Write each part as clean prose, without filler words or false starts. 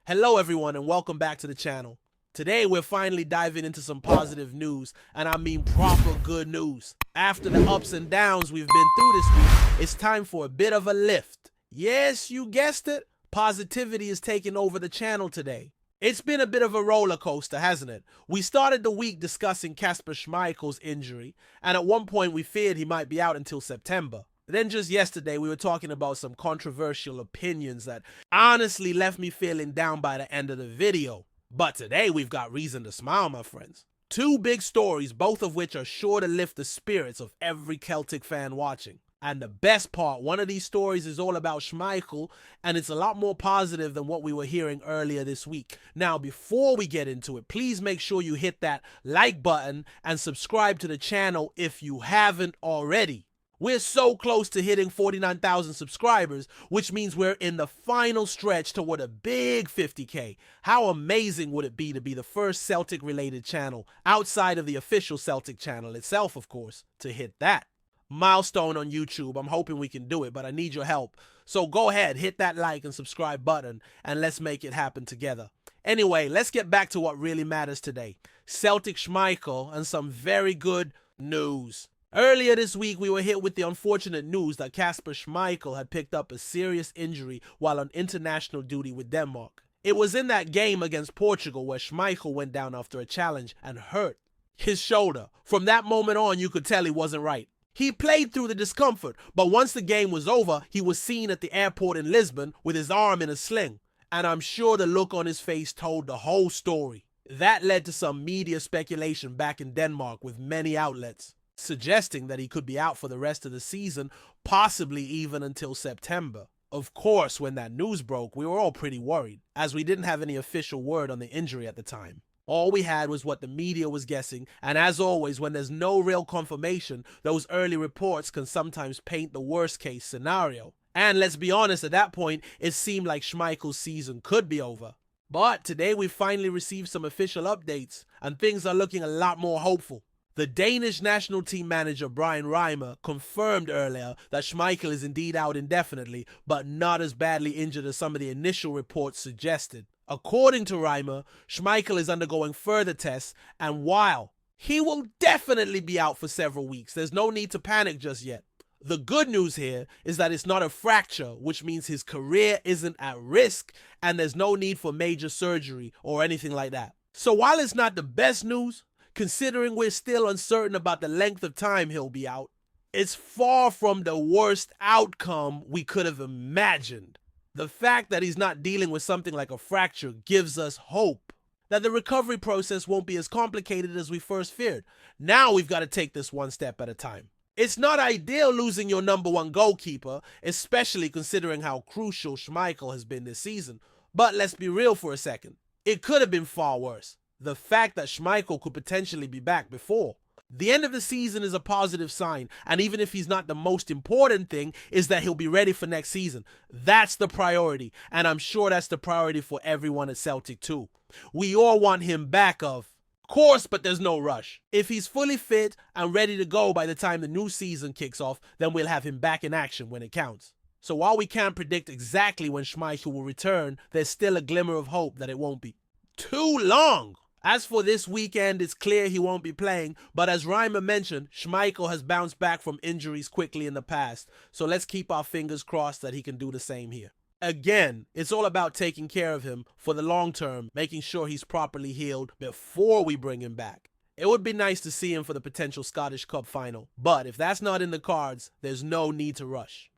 Hello everyone and welcome back to the channel. Today we're finally diving into some positive news, and I mean proper good news. After the ups and downs we've been through this week, it's time for a bit of a lift. Yes, you guessed it, positivity is taking over the channel today. It's been a bit of a roller coaster, hasn't it? We started the week discussing Kasper Schmeichel's injury, and at one point we feared he might be out until September. Then just yesterday, we were talking about some controversial opinions that honestly left me feeling down by the end of the video. But today, we've got reason to smile, my friends. Two big stories, both of which are sure to lift the spirits of every Celtic fan watching. And the best part, one of these stories is all about Schmeichel, and it's a lot more positive than what we were hearing earlier this week. Now, before we get into it, please make sure you hit that like button and subscribe to the channel if you haven't already. We're so close to hitting 49,000 subscribers, which means we're in the final stretch toward a big 50K. How amazing would it be to be the first Celtic-related channel, outside of the official Celtic channel itself, of course, to hit that milestone on YouTube? I'm hoping we can do it, but I need your help. So go ahead, hit that like and subscribe button, and let's make it happen together. Anyway, let's get back to what really matters today. Celtic Schmeichel and some very good news. Earlier this week, we were hit with the unfortunate news that Kasper Schmeichel had picked up a serious injury while on international duty with Denmark. It was in that game against Portugal where Schmeichel went down after a challenge and hurt his shoulder. From that moment on, you could tell he wasn't right. He played through the discomfort, but once the game was over, he was seen at the airport in Lisbon with his arm in a sling. And I'm sure the look on his face told the whole story. That led to some media speculation back in Denmark with many outlets suggesting that he could be out for the rest of the season, possibly even until September. Of course, when that news broke, we were all pretty worried, as we didn't have any official word on the injury at the time. All we had was what the media was guessing, and as always, when there's no real confirmation, those early reports can sometimes paint the worst case scenario. And let's be honest, at that point, it seemed like Schmeichel's season could be over. But today we finally received some official updates, and things are looking a lot more hopeful. The Danish national team manager Brian Reimer confirmed earlier that Schmeichel is indeed out indefinitely, but not as badly injured as some of the initial reports suggested. According to Reimer, Schmeichel is undergoing further tests, and while he will definitely be out for several weeks, there's no need to panic just yet. The good news here is that it's not a fracture, which means his career isn't at risk, and there's no need for major surgery or anything like that. So while it's not the best news, considering we're still uncertain about the length of time he'll be out, it's far from the worst outcome we could have imagined. The fact that he's not dealing with something like a fracture gives us hope that the recovery process won't be as complicated as we first feared. Now we've got to take this one step at a time. It's not ideal losing your number one goalkeeper, especially considering how crucial Schmeichel has been this season. But let's be real for a second. It could have been far worse. The fact that Schmeichel could potentially be back before. The end of the season is a positive sign, and even if he's not the most important thing, is that he'll be ready for next season. That's the priority, and I'm sure that's the priority for everyone at Celtic too. We all want him back, of course, but there's no rush. If he's fully fit and ready to go by the time the new season kicks off, then we'll have him back in action when it counts. So while we can't predict exactly when Schmeichel will return, there's still a glimmer of hope that it won't be too long. As for this weekend, it's clear he won't be playing, but as Reimer mentioned, Schmeichel has bounced back from injuries quickly in the past, so let's keep our fingers crossed that he can do the same here. Again, it's all about taking care of him for the long term, making sure he's properly healed before we bring him back. It would be nice to see him for the potential Scottish Cup final, but if that's not in the cards, there's no need to rush.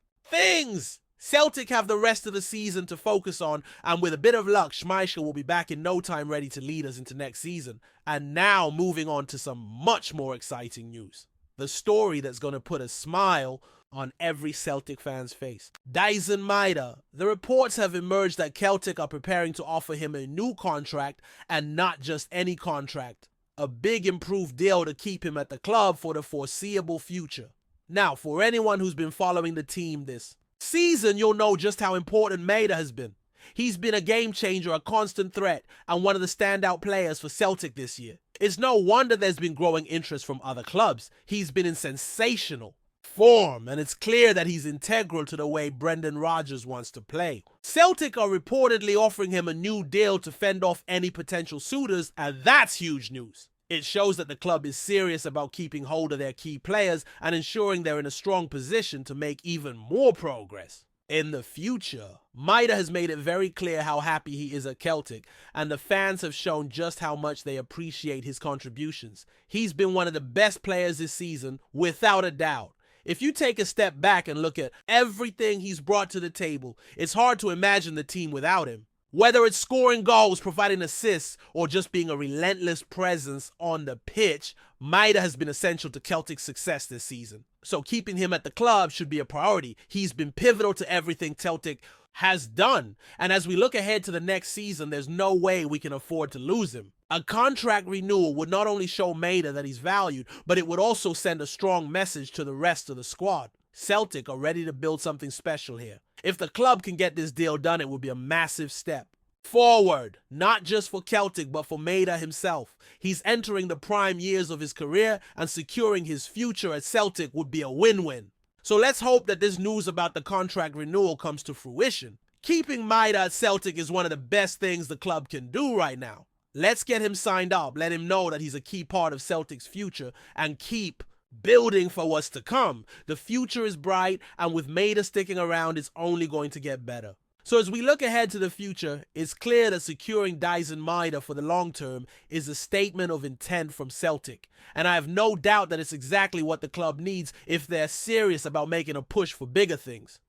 Celtic have the rest of the season to focus on, and with a bit of luck, Schmeichel will be back in no time ready to lead us into next season. And now moving on to some much more exciting news. The story that's going to put a smile on every Celtic fan's face. Daizen Maeda. The reports have emerged that Celtic are preparing to offer him a new contract, and not just any contract. A big improved deal to keep him at the club for the foreseeable future. Now, for anyone who's been following the team this season, you'll know just how important Maeda has been. He's been a game changer, a constant threat, and one of the standout players for Celtic this year. It's no wonder there's been growing interest from other clubs. He's been sensational. form, and it's clear that he's integral to the way Brendan Rodgers wants to play. Celtic are reportedly offering him a new deal to fend off any potential suitors, and that's huge news. It shows that the club is serious about keeping hold of their key players and ensuring they're in a strong position to make even more progress in the future. Maeda has made it very clear how happy he is at Celtic, and the fans have shown just how much they appreciate his contributions. He's been one of the best players this season, without a doubt. If you take a step back and look at everything he's brought to the table, it's hard to imagine the team without him. Whether it's scoring goals, providing assists, or just being a relentless presence on the pitch, Maeda has been essential to Celtic's success this season. So keeping him at the club should be a priority. He's been pivotal to everything Celtic has done. And as we look ahead to the next season, there's no way we can afford to lose him. A contract renewal would not only show Maeda that he's valued, but it would also send a strong message to the rest of the squad. Celtic are ready to build something special here. If the club can get this deal done, it would be a massive step forward, not just for Celtic, but for Maeda himself. He's entering the prime years of his career, and securing his future at Celtic would be a win-win. So let's hope that this news about the contract renewal comes to fruition. Keeping Maeda at Celtic is one of the best things the club can do right now. Let's get him signed up, let him know that he's a key part of Celtic's future, and keep building for what's to come. The future is bright, and with Maeda sticking around, it's only going to get better. So as we look ahead to the future, it's clear that securing Daizen Maeda for the long term is a statement of intent from Celtic. And I have no doubt that it's exactly what the club needs if they're serious about making a push for bigger things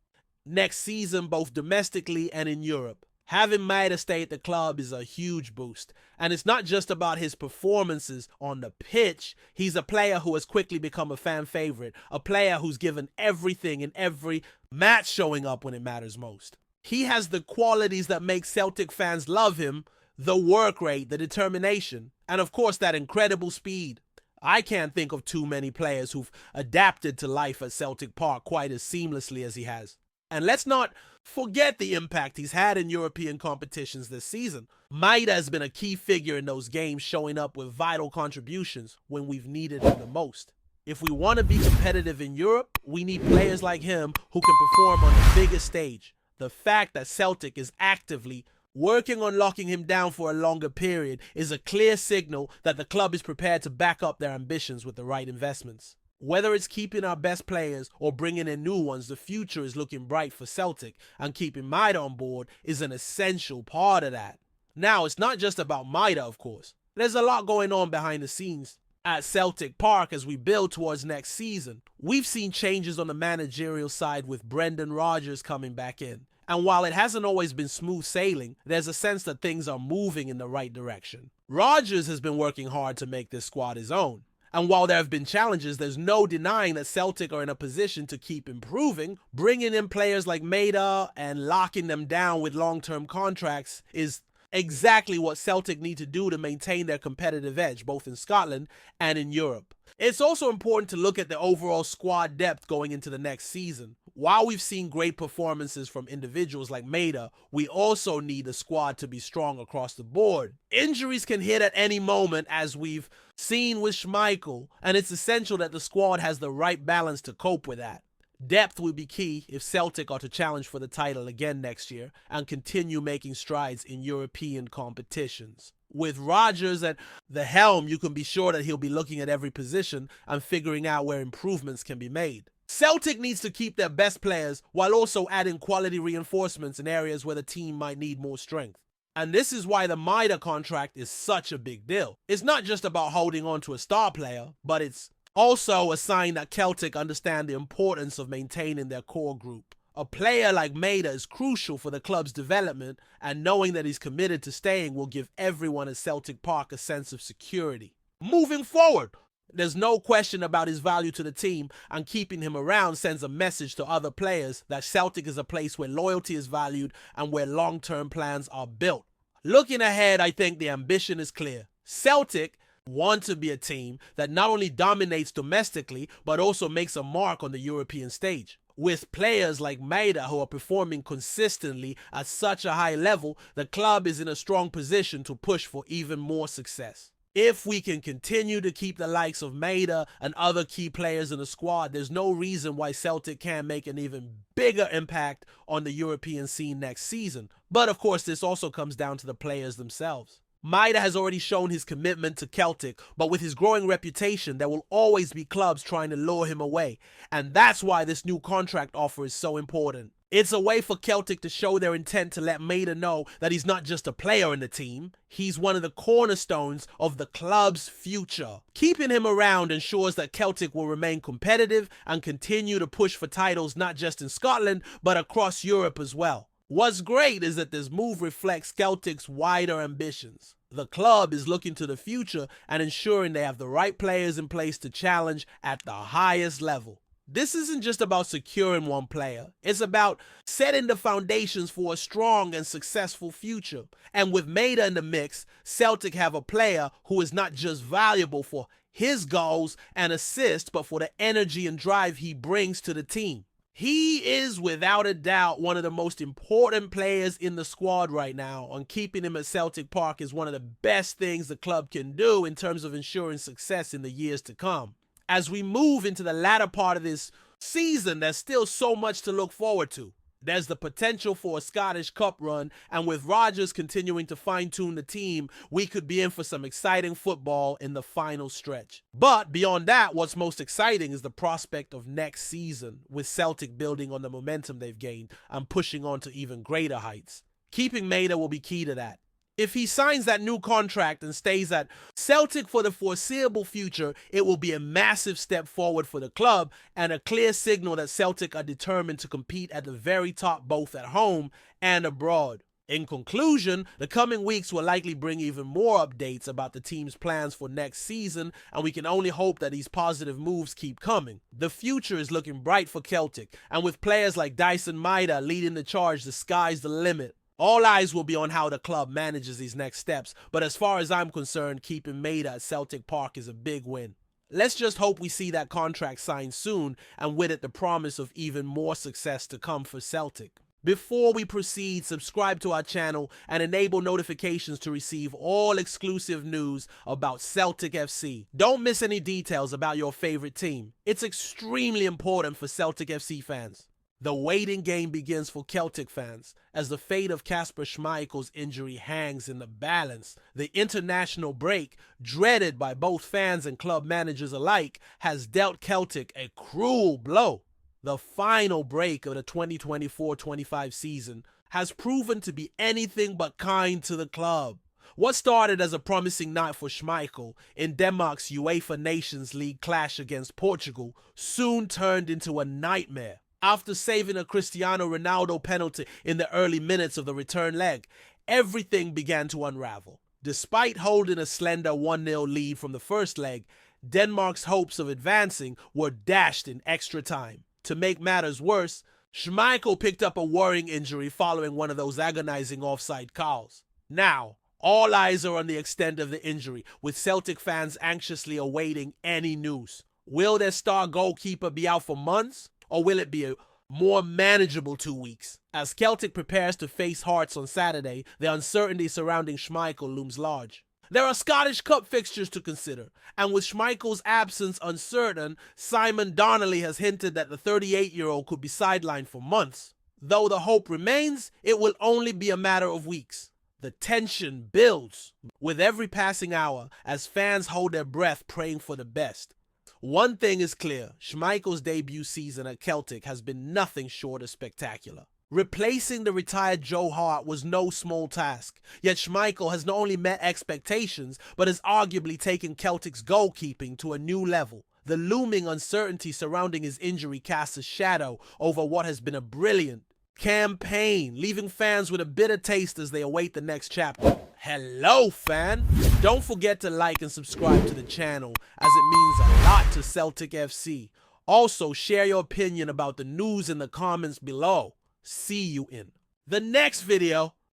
next season, both domestically and in Europe. Having Maeda stay at the club is a huge boost. And it's not just about his performances on the pitch. He's a player who has quickly become a fan favorite, a player who's given everything in every match, showing up when it matters most. He has the qualities that make Celtic fans love him: the work rate, the determination, and of course that incredible speed. I can't think of too many players who've adapted to life at Celtic Park quite as seamlessly as he has. And let's not forget the impact he's had in European competitions this season. Maeda has been a key figure in those games, showing up with vital contributions when we've needed him the most. If we want to be competitive in Europe, we need players like him who can perform on the biggest stage. The fact that Celtic is actively working on locking him down for a longer period is a clear signal that the club is prepared to back up their ambitions with the right investments. Whether it's keeping our best players or bringing in new ones, the future is looking bright for Celtic, and keeping Maeda on board is an essential part of that. Now, it's not just about Maeda, of course. There's a lot going on behind the scenes at Celtic Park as we build towards next season. We've seen changes on the managerial side with Brendan Rodgers coming back in. And while it hasn't always been smooth sailing, there's a sense that things are moving in the right direction. Rodgers has been working hard to make this squad his own. And while there have been challenges, there's no denying that Celtic are in a position to keep improving. Bringing in players like Maeda and locking them down with long-term contracts is exactly what Celtic need to do to maintain their competitive edge, both in Scotland and in Europe. It's also important to look at the overall squad depth going into the next season. While we've seen great performances from individuals like Maeda, we also need the squad to be strong across the board. Injuries can hit at any moment, as we've seen with Schmeichel, and it's essential that the squad has the right balance to cope with that. Depth will be key if Celtic are to challenge for the title again next year and continue making strides in European competitions. With Rodgers at the helm, you can be sure that he'll be looking at every position and figuring out where improvements can be made. Celtic needs to keep their best players while also adding quality reinforcements in areas where the team might need more strength. And this is why the Maeda contract is such a big deal. It's not just about holding on to a star player, but it's also a sign that Celtic understand the importance of maintaining their core group. A player like Maeda is crucial for the club's development, and knowing that he's committed to staying will give everyone at Celtic Park a sense of security. Moving forward, there's no question about his value to the team, and keeping him around sends a message to other players that Celtic is a place where loyalty is valued and where long-term plans are built. Looking ahead, I think the ambition is clear. Celtic want to be a team that not only dominates domestically, but also makes a mark on the European stage. With players like Maeda who are performing consistently at such a high level, the club is in a strong position to push for even more success. If we can continue to keep the likes of Maeda and other key players in the squad, there's no reason why Celtic can't make an even bigger impact on the European scene next season. But of course, this also comes down to the players themselves. Maeda has already shown his commitment to Celtic, but with his growing reputation, there will always be clubs trying to lure him away. And that's why this new contract offer is so important. It's a way for Celtic to show their intent to let Maeda know that he's not just a player in the team, he's one of the cornerstones of the club's future. Keeping him around ensures that Celtic will remain competitive and continue to push for titles not just in Scotland, but across Europe as well. What's great is that this move reflects Celtic's wider ambitions. The club is looking to the future and ensuring they have the right players in place to challenge at the highest level. This isn't just about securing one player, it's about setting the foundations for a strong and successful future. And with Maeda in the mix, Celtic have a player who is not just valuable for his goals and assists, but for the energy and drive he brings to the team. He is without a doubt one of the most important players in the squad right now, and keeping him at Celtic Park is one of the best things the club can do in terms of ensuring success in the years to come. As we move into the latter part of this season, there's still so much to look forward to. There's the potential for a Scottish Cup run, and with Rodgers continuing to fine-tune the team, we could be in for some exciting football in the final stretch. But beyond that, what's most exciting is the prospect of next season, with Celtic building on the momentum they've gained and pushing on to even greater heights. Keeping Maeda will be key to that. If he signs that new contract and stays at Celtic for the foreseeable future, it will be a massive step forward for the club and a clear signal that Celtic are determined to compete at the very top both at home and abroad. In conclusion, the coming weeks will likely bring even more updates about the team's plans for next season, and we can only hope that these positive moves keep coming. The future is looking bright for Celtic, and with players like Daizen Maeda leading the charge, the sky's the limit. All eyes will be on how the club manages these next steps, but as far as I'm concerned, keeping Maeda at Celtic Park is a big win. Let's just hope we see that contract signed soon, and with it the promise of even more success to come for Celtic. Before we proceed, subscribe to our channel and enable notifications to receive all exclusive news about Celtic FC. Don't miss any details about your favorite team. It's extremely important for Celtic FC fans. The waiting game begins for Celtic fans as the fate of Kasper Schmeichel's injury hangs in the balance. The international break, dreaded by both fans and club managers alike, has dealt Celtic a cruel blow. The final break of the 2024-25 season has proven to be anything but kind to the club. What started as a promising night for Schmeichel in Denmark's UEFA Nations League clash against Portugal soon turned into a nightmare. After saving a Cristiano Ronaldo penalty in the early minutes of the return leg, everything began to unravel. Despite holding a slender 1-0 lead from the first leg, Denmark's hopes of advancing were dashed in extra time. To make matters worse, Schmeichel picked up a worrying injury following one of those agonizing offside calls. Now, all eyes are on the extent of the injury, with Celtic fans anxiously awaiting any news. Will their star goalkeeper be out for months? Or will it be a more manageable 2 weeks? As Celtic prepares to face Hearts on Saturday, the uncertainty surrounding Schmeichel looms large. There are Scottish Cup fixtures to consider, and with Schmeichel's absence uncertain, Simon Donnelly has hinted that the 38-year-old could be sidelined for months. Though the hope remains, it will only be a matter of weeks. The tension builds with every passing hour as fans hold their breath praying for the best. One thing is clear, Schmeichel's debut season at Celtic has been nothing short of spectacular. Replacing the retired Joe Hart was no small task, yet Schmeichel has not only met expectations, but has arguably taken Celtic's goalkeeping to a new level. The looming uncertainty surrounding his injury casts a shadow over what has been a brilliant campaign, leaving fans with a bitter taste as they await the next chapter. Hello, fan! Don't forget to like and subscribe to the channel, as it means a lot to Celtic FC. Also, share your opinion about the news in the comments below. See you in the next video.